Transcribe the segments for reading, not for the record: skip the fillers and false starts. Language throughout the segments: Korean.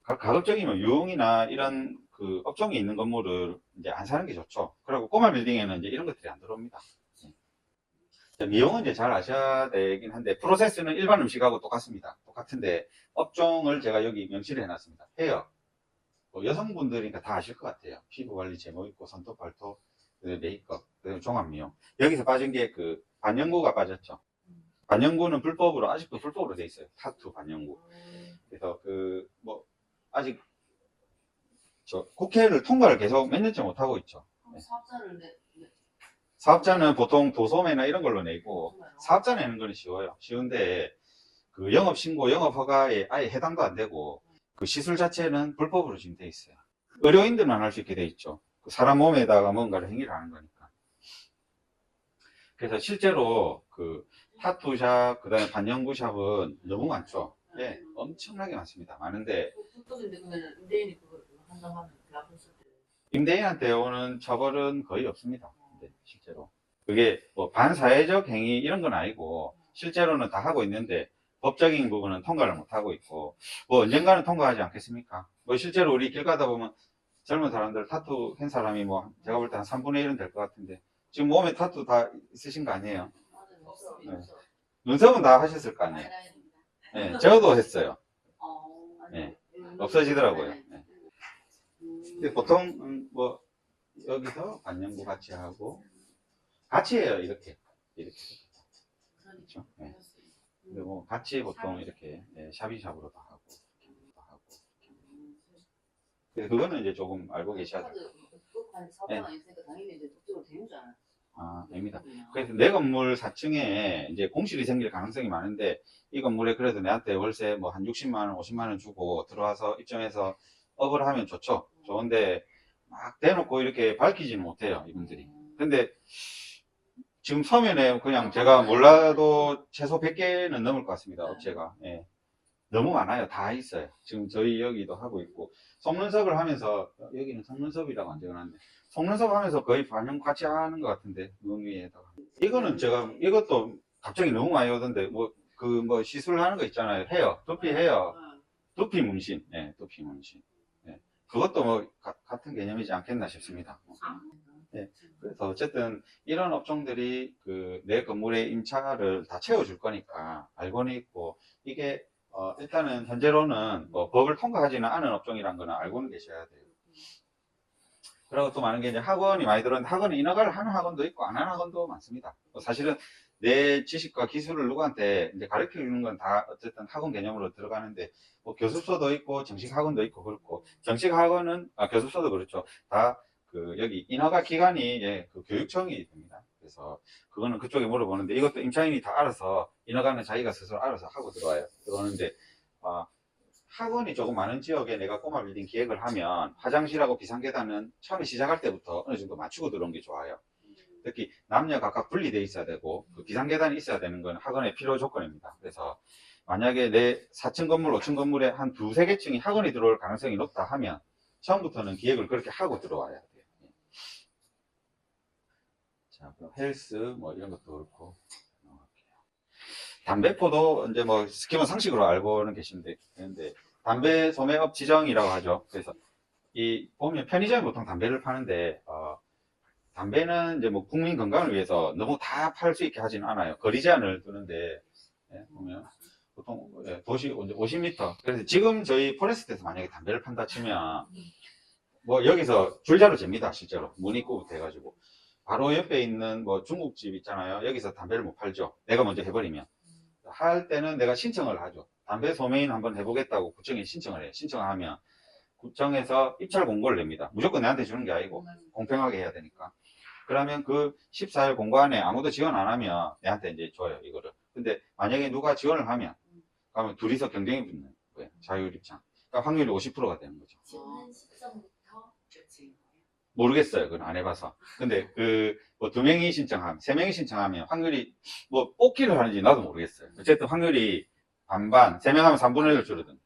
가급적이면 유흥이나 이런 그 업종이 있는 건물을 이제 안 사는 게 좋죠. 그리고 꼬마 빌딩에는 이제 이런 것들이 안 들어옵니다. 미용은 이제 잘 아셔야 되긴 한데, 프로세스는 일반 음식하고 똑같습니다. 똑같은데, 업종을 제가 여기 명시를 해놨습니다. 헤어. 뭐 여성분들이니까 다 아실 것 같아요. 피부 관리, 제모 있고, 손톱, 발톱, 메이크업, 종합미용. 여기서 빠진 게 그 반영구가 빠졌죠. 반영구는 불법으로, 아직도 불법으로 돼 있어요. 타투 반영구. 그래서 그, 뭐, 아직 저 국회를 통과를 계속 몇 년째 못하고 있죠. 사업자는 보통 도소매나 이런 걸로 내고, 사업자 내는 거는 쉬워요. 쉬운데, 그 영업신고, 영업허가에 아예 해당도 안 되고, 그 시술 자체는 불법으로 지금 돼 있어요. 의료인들만 할 수 있게 돼 있죠. 그 사람 몸에다가 뭔가를 행위를 하는 거니까. 그래서 실제로 그 타투샵, 그 다음에 반영구샵은 너무 많죠. 예, 엄청나게 많습니다. 많은데, 임대인한테 오는 처벌은 거의 없습니다. 실제로. 그게 뭐 반사회적 행위 이런 건 아니고, 실제로는 다 하고 있는데, 법적인 부분은 통과를 못 하고 있고, 뭐 언젠가는 통과하지 않겠습니까? 뭐 실제로 우리 길 가다 보면 젊은 사람들 타투 한 사람이 뭐 제가 볼 때 한 3분의 1은 될 것 같은데, 지금 몸에 타투 다 있으신 거 아니에요? 네. 눈썹은 다 하셨을 거 아니에요? 네, 저도 했어요. 네, 없어지더라고요. 네. 근데 보통 뭐 여기서 반영구 같이 하고 같이 해요. 이렇게 그렇죠. 네. 그리고 같이 보통 이렇게 샤비샵으로도 하고 그거는 이제 조금 알고 계셔야 돼요. 네. 아, 됩니다. 그래서 내 건물 4층에 이제 공실이 생길 가능성이 많은데, 이 건물에 그래도 내한테 월세 뭐 한 60만 원, 50만 원 주고 들어와서 입점해서 업을 하면 좋죠. 좋은데 막 대놓고 이렇게 밝히지는 못해요, 이분들이. 근데 지금 서면에 그냥 제가 몰라도 최소 100개는 넘을 것 같습니다, 업체가. 예. 너무 많아요. 다 있어요. 지금 저희 여기도 하고 있고, 속눈썹을 하면서, 여기는 속눈썹이라고 안 적어놨네. 속눈썹 하면서 거의 반영 같이 하는 것 같은데, 눈 위에다가. 이거는 제가, 이것도 갑자기 너무 많이 오던데, 뭐, 그, 뭐, 시술하는 거 있잖아요. 헤어, 두피 헤어, 두피 문신. 예, 두피 문신. 예. 그것도 뭐, 같은 개념이지 않겠나 싶습니다. 예. 그래서 어쨌든, 이런 업종들이 그, 내 건물의 임차를 다 채워줄 거니까, 알고는 있고, 이게 일단은 현재로는 뭐 법을 통과하지는 않은 업종이란 거는 알고는 계셔야 돼요. 그리고 또 많은 게 이제 학원이 많이 들었는데, 학원은 인허가를 하는 학원도 있고 안 하는 학원도 많습니다. 사실은 내 지식과 기술을 누구한테 이제 가르쳐 주는 건 다 어쨌든 학원 개념으로 들어가는데, 뭐 교습소도 있고 정식 학원도 있고 그렇고, 정식 학원은 교습소도 그렇죠. 다 그 여기 인허가 기관이 그 교육청이 됩니다. 그래서 그거는 그쪽에 물어보는데, 이것도 임차인이 다 알아서, 인허가는 자기가 스스로 알아서 하고 들어오는데, 학원이 조금 많은 지역에 내가 꼬마 빌딩 기획을 하면 화장실하고 비상계단은 처음에 시작할 때부터 어느 정도 맞추고 들어온 게 좋아요. 특히 남녀 각각 분리되어 있어야 되고, 그 비상계단이 있어야 되는 건 학원의 필요 조건입니다. 그래서 만약에 내 4층 건물, 5층 건물에 한 두세 개 층이 학원이 들어올 가능성이 높다 하면 처음부터는 기획을 그렇게 하고 들어와야 돼요. 자, 그럼 헬스 뭐 이런 것도 그렇고, 담배포도 이제 뭐 기본 상식으로 알고는 계시는데, 담배 소매업 지정이라고 하죠. 그래서 이 보면 편의점에 보통 담배를 파는데, 담배는 이제 뭐 국민 건강을 위해서 너무 다 팔 수 있게 하지는 않아요. 거리 제한을 두는데, 보면 보통 도시 50m. 그래서 지금 저희 포레스트에서 만약에 담배를 판다 치면 뭐 여기서 줄자로 잽니다. 실제로 문 입구부터 해가지고 바로 옆에 있는 뭐 중국집 있잖아요. 여기서 담배를 못 팔죠. 내가 먼저 해버리면. 할 때는 내가 신청을 하죠. 담배 소매인 한번 해보겠다고 구청에 신청을 해요. 신청을 하면 구청에서 입찰 공고를 냅니다. 무조건 내한테 주는 게 아니고 공평하게 해야 되니까. 그러면 그 14일 공고 안에 아무도 지원 안 하면 내한테 이제 줘요, 이거를. 근데 만약에 누가 지원을 하면, 그러면 둘이서 경쟁이 붙는 거예요. 자율 입장. 그러니까 확률이 50%가 되는 거죠. 지원은 시점부터 결정인 거예요? 모르겠어요. 그건 안 해봐서. 근데 뭐 2명이 신청하면, 3명이 신청하면 확률이 뭐 뽑기를 하는지 나도 모르겠어요. 어쨌든 확률이 반반, 3명 하면 3분의 1을 줄어든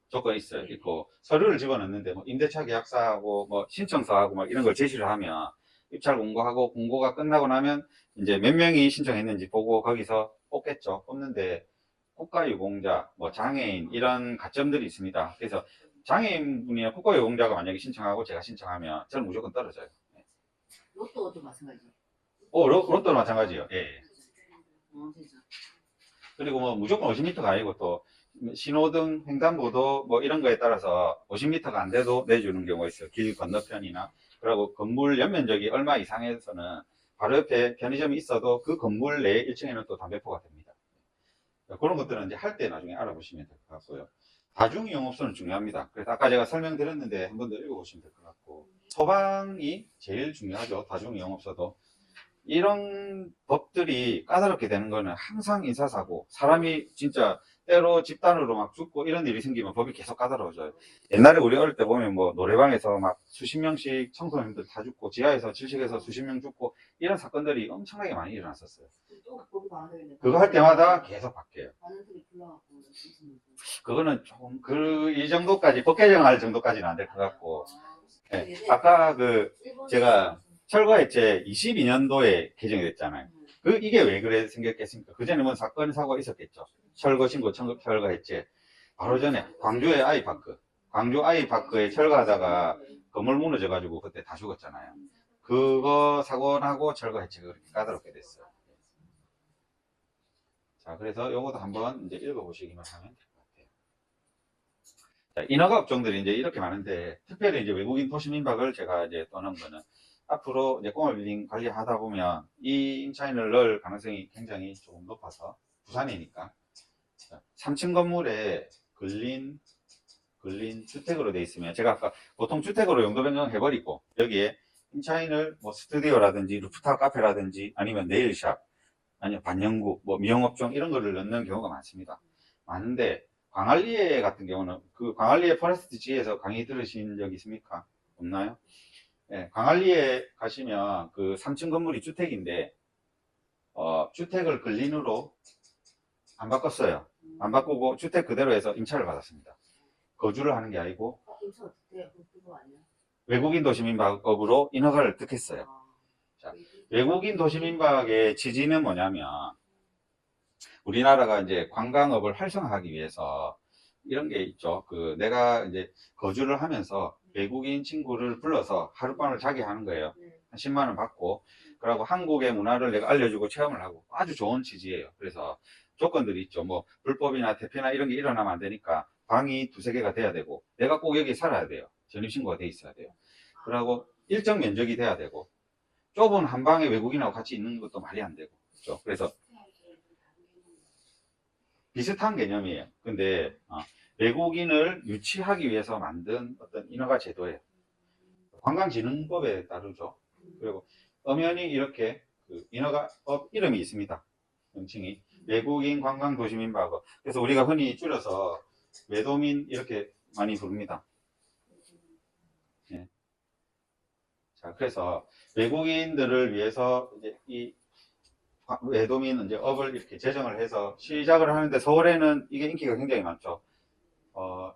조건이 있어요. 있고, 서류를 집어넣는데 뭐 임대차 계약서하고 뭐 신청서하고 막 이런 걸 제시를 하면 입찰 공고하고 공고가 끝나고 나면 이제 몇 명이 신청했는지 보고 거기서 뽑겠죠. 뽑는데 국가유공자, 뭐 장애인 이런 가점들이 있습니다. 그래서 장애인분이나 국가유공자가 만약에 신청하고 제가 신청하면 저는 무조건 떨어져요. 로또도 마찬가지죠. 로또도 마찬가지예요. 예, 예. 진짜. 그리고 뭐 무조건 50m가 아니고 또 신호등, 횡단보도 뭐 이런 거에 따라서 50m가 안 돼도 내주는 경우가 있어요. 길 건너편이나. 그리고 건물 연면적이 얼마 이상에서는 바로 옆에 편의점이 있어도 그 건물 내 1층에는 또 담배포가 됩니다. 그런 것들은 이제 할 때 나중에 알아보시면 될 것 같고요. 다중이용업소는 중요합니다. 그래서 아까 제가 설명드렸는데 한 번 더 읽어보시면 될 것 같고, 소방이 제일 중요하죠. 다중이용업소도. 이런 법들이 까다롭게 되는 거는 항상 인사사고, 사람이 진짜 때로 집단으로 막 죽고 이런 일이 생기면 법이 계속 까다로워져요. 옛날에 우리 어릴 때 보면 뭐 노래방에서 막 수십 명씩 청소년들 다 죽고, 지하에서 질식해서 수십 명 죽고, 이런 사건들이 엄청나게 많이 일어났었어요. 또 거기 많은데. 그거 할 때마다 계속 바뀌어요. 많은 분이 불러갖고. 그거는 조금 이 정도까지 법 개정할 정도까지는 안 될 것 같고, 예. 아까 제가 철거해체 22년도에 개정이 됐잖아요. 이게 왜 그래 생겼겠습니까? 그 전에 뭐 사건 사고가 있었겠죠. 철거 신고 철거해체. 바로 전에 광주의 아이파크, 광주 아이파크에 철거하다가 건물 무너져가지고 그때 다 죽었잖아요. 그거 사고 나고 철거해체가 그렇게 까다롭게 됐어요. 자, 그래서 요것도 한번 이제 읽어보시기만 하면 될 것 같아요. 자, 인허가 업종들이 이제 이렇게 많은데, 특별히 이제 외국인 도시민박을 제가 이제 떠난 거는, 앞으로 이제 꼬마빌딩 관리하다 보면 이 인차인을 넣을 가능성이 굉장히 조금 높아서, 부산이니까 3층 건물에 근린 주택으로 돼 있으면, 제가 아까 보통 주택으로 용도 변경해버리고 여기에 인차인을 뭐 스튜디오라든지 루프탑 카페라든지 아니면 네일샵 아니면 반영구 뭐 미용업종 이런 거를 넣는 경우가 많습니다. 많은데 광안리에 같은 경우는, 그 광안리에 포레스트 G에서 강의 들으신 적 있습니까? 없나요? 네, 광안리에 가시면 그 3층 건물이 주택인데, 주택을 근린으로 안 바꿨어요. 안 바꾸고 주택 그대로 해서 임차를 받았습니다. 거주를 하는 게 아니고 임차 어떻게 그거 아니야? 외국인 도시민박업으로 인허가를 득했어요. 자, 외국인 도시민박의 취지는 뭐냐면, 우리나라가 이제 관광업을 활성화하기 위해서 이런 게 있죠. 내가 이제 거주를 하면서 외국인 친구를 불러서 하룻밤을 자게 하는 거예요. 한 10만 원 받고, 그리고 한국의 문화를 내가 알려주고 체험을 하고, 아주 좋은 취지예요. 그래서 조건들이 있죠. 뭐 불법이나 대피나 이런 게 일어나면 안 되니까 방이 두세 개가 돼야 되고, 내가 꼭 여기 살아야 돼요. 전입신고가 돼 있어야 돼요. 그리고 일정 면적이 돼야 되고, 좁은 한 방에 외국인하고 같이 있는 것도 말이 안 되고, 그렇죠. 그래서 비슷한 개념이에요. 근데 외국인을 유치하기 위해서 만든 어떤 인허가 제도예요. 관광진흥법에 따르죠. 그리고 엄연히 이렇게 인허가법 이름이 있습니다. 명칭이 외국인 관광도시민박업. 그래서 우리가 흔히 줄여서 외도민 이렇게 많이 부릅니다. 네. 자, 그래서 외국인들을 위해서 이제 이 외도민 이제 업을 이렇게 제정을 해서 시작을 하는데, 서울에는 이게 인기가 굉장히 많죠.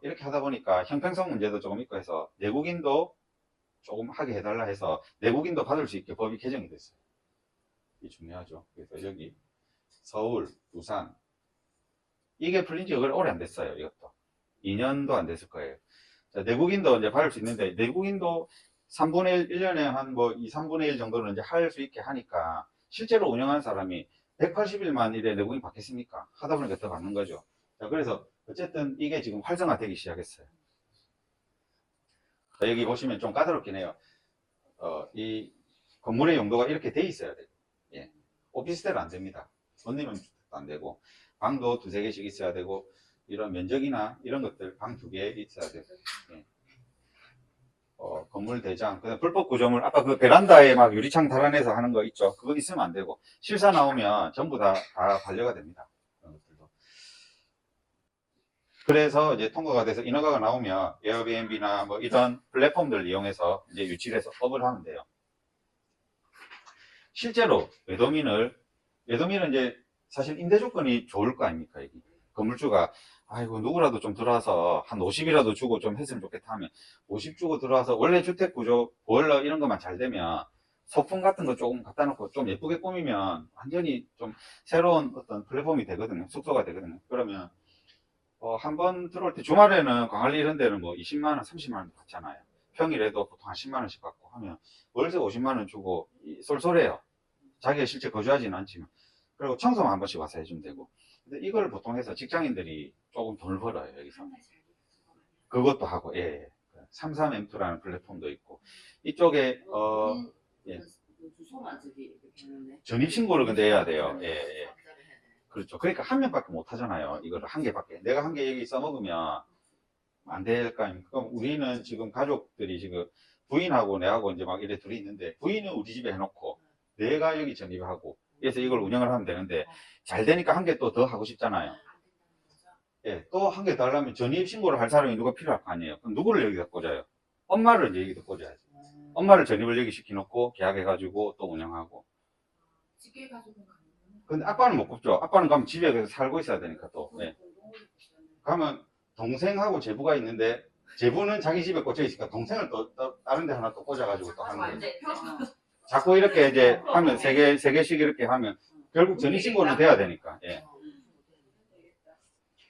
이렇게 하다 보니까 형평성 문제도 조금 있고 해서 내국인도 조금 하게 해달라 해서 내국인도 받을 수 있게 법이 개정이 됐어요. 이게 중요하죠. 그래서 여기 서울, 부산 이게 풀린 지 오래 안 됐어요. 이것도 2년도 안 됐을 거예요. 자, 내국인도 이제 받을 수 있는데, 내국인도 3분의 1, 1년에 한 뭐 2, 3분의 1 정도는 이제 할 수 있게 하니까, 실제로 운영하는 사람이 180일만 일에 내국인 받겠습니까? 하다 보니까 더 받는 거죠. 자, 그래서 어쨌든 이게 지금 활성화되기 시작했어요. 자, 여기 보시면 좀 까다롭긴 해요. 이 건물의 용도가 이렇게 돼 있어야 돼요. 예. 오피스텔은 안 됩니다. 손님은 안 되고, 방도 두세 개씩 있어야 되고, 이런 면적이나 이런 것들 방 2개 있어야 돼요. 예. 건물 대장, 그다음 불법 구조물, 아까 그 베란다에 막 유리창 달아내서 하는 거 있죠. 그거 있으면 안 되고, 실사 나오면 전부 다 반려가 됩니다. 그런 것들도. 그래서 이제 통과가 돼서 인허가가 나오면 에어비앤비나 뭐 이런 플랫폼들을 이용해서 이제 유치를 해서 업을 하면 돼요. 실제로 외도민은 이제 사실 임대 조건이 좋을 거 아닙니까? 여기 건물주가 아이고 누구라도 좀 들어와서 한 50이라도 주고 좀 했으면 좋겠다 하면 50 주고 들어와서, 원래 주택 구조 보일러 이런 것만 잘 되면 소품 같은 거 조금 갖다 놓고 좀 예쁘게 꾸미면 완전히 좀 새로운 어떤 플랫폼이 되거든요. 숙소가 되거든요. 그러면 한 번 들어올 때 주말에는 광안리 이런 데는 뭐 20만 원, 30만 원 받잖아요. 평일에도 보통 한 10만 원씩 받고 하면 월세 50만 원 주고 쏠쏠해요. 자기가 실제 거주하지는 않지만. 그리고 청소만 한 번씩 와서 해주면 되고. 근데 이걸 보통 해서 직장인들이 조금 돈을 벌어요, 여기서. 그것도 하고, 예. 33M2라는 플랫폼도 있고. 이쪽에, 예. 그 주소만 저기 이렇게 되는데. 전입신고를 근데 해야 돼요. 예, 예. 그렇죠. 그러니까 한 명밖에 못 하잖아요. 이거를 한 개밖에. 내가 한 개 여기 써먹으면 안 될 거 아닙니까? 그럼 우리는 지금 가족들이 지금 부인하고 내하고 이제 막 이래 둘이 있는데 부인은 우리 집에 해놓고 내가 여기 전입하고 그래서 이걸 운영을 하면 되는데 잘 되니까 한 개 또 더 하고 싶잖아요. 예, 또 한 개 더 하려면 전입 신고를 할 사람이 누가 필요할 거 아니에요. 그럼 누구를 여기다 꽂아요? 엄마를 이제 여기다 꽂아야지. 엄마를 전입을 여기 시켜놓고 계약해가지고 또 운영하고. 직계 가족은 가능해요? 근데 아빠는 못 꼽죠. 아빠는 가면 집에 가서 살고 있어야 되니까 또. 예. 가면 동생하고 제부가 있는데 제부는 자기 집에 꽂혀 있으니까 동생을 또 다른 데 하나 또 꽂아가지고 또 하는 거예요. 자꾸 이렇게 이제 하면 세 개씩 이렇게 하면 결국 전입신고는 돼야 되니까. 예.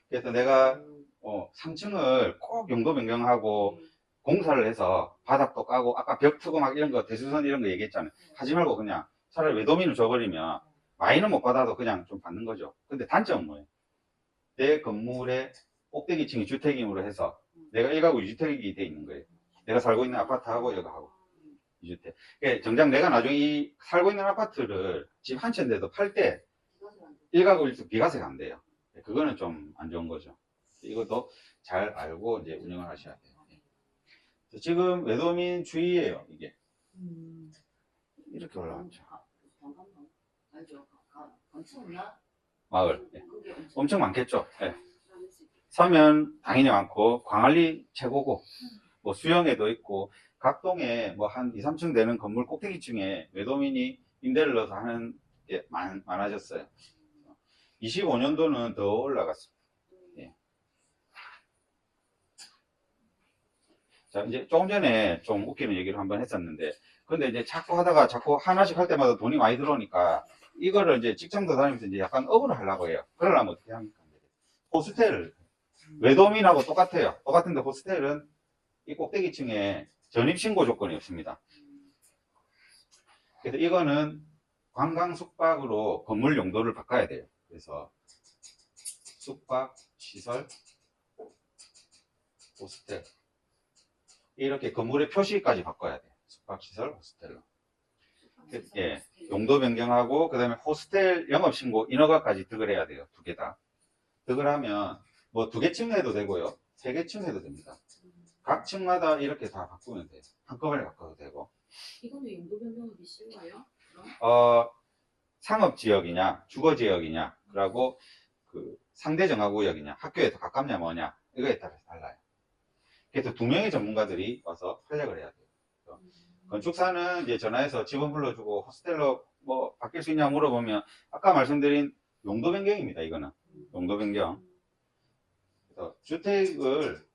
그래서 내가 3층을 꼭 용도 변경하고 공사를 해서 바닥도 까고 아까 벽 트고 막 이런 거 대수선 이런 거 얘기했잖아요. 하지 말고 그냥 차라리 외도민을 줘버리면 마이는 못 받아도 그냥 좀 받는 거죠. 근데 단점은 뭐예요? 내 건물의 꼭대기층이 주택임으로 해서 내가 1가구 2주택이 돼 있는 거예요. 내가 살고 있는 아파트하고 이거하고 2주택. 그러니까 정작 내가 나중에 이 살고 있는 아파트를 집 한 채인데도 팔 때 1가구 1주택 비과세가 안 돼요. 그거는 좀 안 좋은 거죠. 이것도 잘 알고 이제 운영을 하셔야 돼요. 지금 외도민 주의예요, 이게. 이렇게 올라갔죠. 알죠? 엄청나? 마을. 예. 엄청 많겠죠. 예. 서면 당연히 많고, 광안리 최고고, 뭐 수영에도 있고, 각 동에 뭐 한 2, 3층 되는 건물 꼭대기층에 외도민이 임대를 넣어서 하는 게 많아졌어요. 25년도는 더 올라갔습니다. 예. 자, 이제 조금 전에 좀 웃기는 얘기를 한번 했었는데, 근데 이제 자꾸 하다가 자꾸 하나씩 할 때마다 돈이 많이 들어오니까, 이거를 이제 직장도 다니면서 이제 약간 업을 하려고 해요. 그러려면 어떻게 합니까? 호스텔, 외도민하고 똑같아요. 똑같은데 호스텔은 이 꼭대기층에 전입신고 조건이 없습니다. 그래서 이거는 관광 숙박으로 건물 용도를 바꿔야 돼요. 그래서 숙박, 시설, 호스텔 이렇게 건물의 표시까지 바꿔야 돼요. 숙박, 시설, 호스텔로. 예, 용도 변경하고 그 다음에 호스텔 영업신고 인허가까지 득을 해야 돼요. 두 개 다. 득을 하면 뭐 2개 층 해도 되고요. 3개 층 해도 됩니다. 각 층마다 이렇게 다 바꾸면 돼요. 한꺼번에 바꿔도 되고. 이거는 용도 변경하기 쉬워요? 상업지역이냐 주거지역이냐 그리고 그 상대정화구역이냐 학교에 더 가깝냐 뭐냐 이거에 따라서 달라요. 그래서 2명의 전문가들이 와서 활약을 해야 돼요. 건축사는 이제 전화해서 직원 불러주고 호스텔로 뭐 바뀔 수 있냐 물어보면 아까 말씀드린 용도 변경입니다. 이거는 용도 변경. 그래서 주택을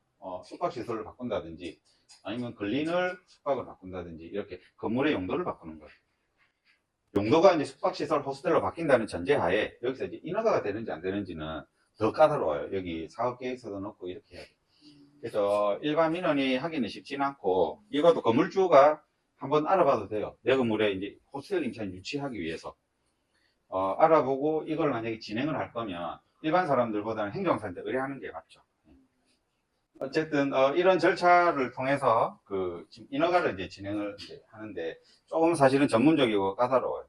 숙박시설로 바꾼다든지 아니면 근린을 숙박을 바꾼다든지 이렇게 건물의 용도를 바꾸는 거예요. 용도가 이제 숙박시설 호스텔로 바뀐다는 전제하에 여기서 이제 인허가가 되는지 안 되는지는 더 까다로워요. 여기 사업계획서도 넣고 이렇게 해야 돼요. 그래서 일반 민원이 하기는 쉽지는 않고 이것도 건물주가 한번 알아봐도 돼요. 내 건물에 이제 호스텔 임차인 유치하기 위해서 알아보고 이걸 만약에 진행을 할 거면 일반 사람들보다는 행정사한테 의뢰하는 게 맞죠. 어쨌든 이런 절차를 통해서 그 지금 인허가를 이제 진행을 이제 하는데 조금 사실은 전문적이고 까다로워요.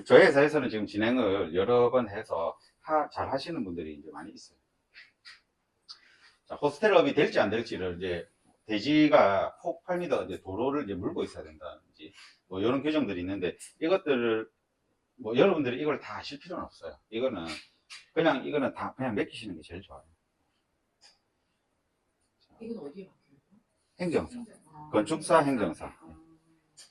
저희 회사에서는 지금 진행을 여러 번 해서 잘 하시는 분들이 이제 많이 있어요. 자, 호스텔업이 될지 안 될지를 이제 대지가 폭 8m 이제 도로를 이제 물고 있어야 된다든지 뭐 이런 규정들이 있는데 이것들을 뭐 여러분들이 이걸 다 아실 필요는 없어요. 이거는 다 그냥 맡기시는 게 제일 좋아요. 이건 어디에 맡겨요? 행정사, 건축사, 행정사.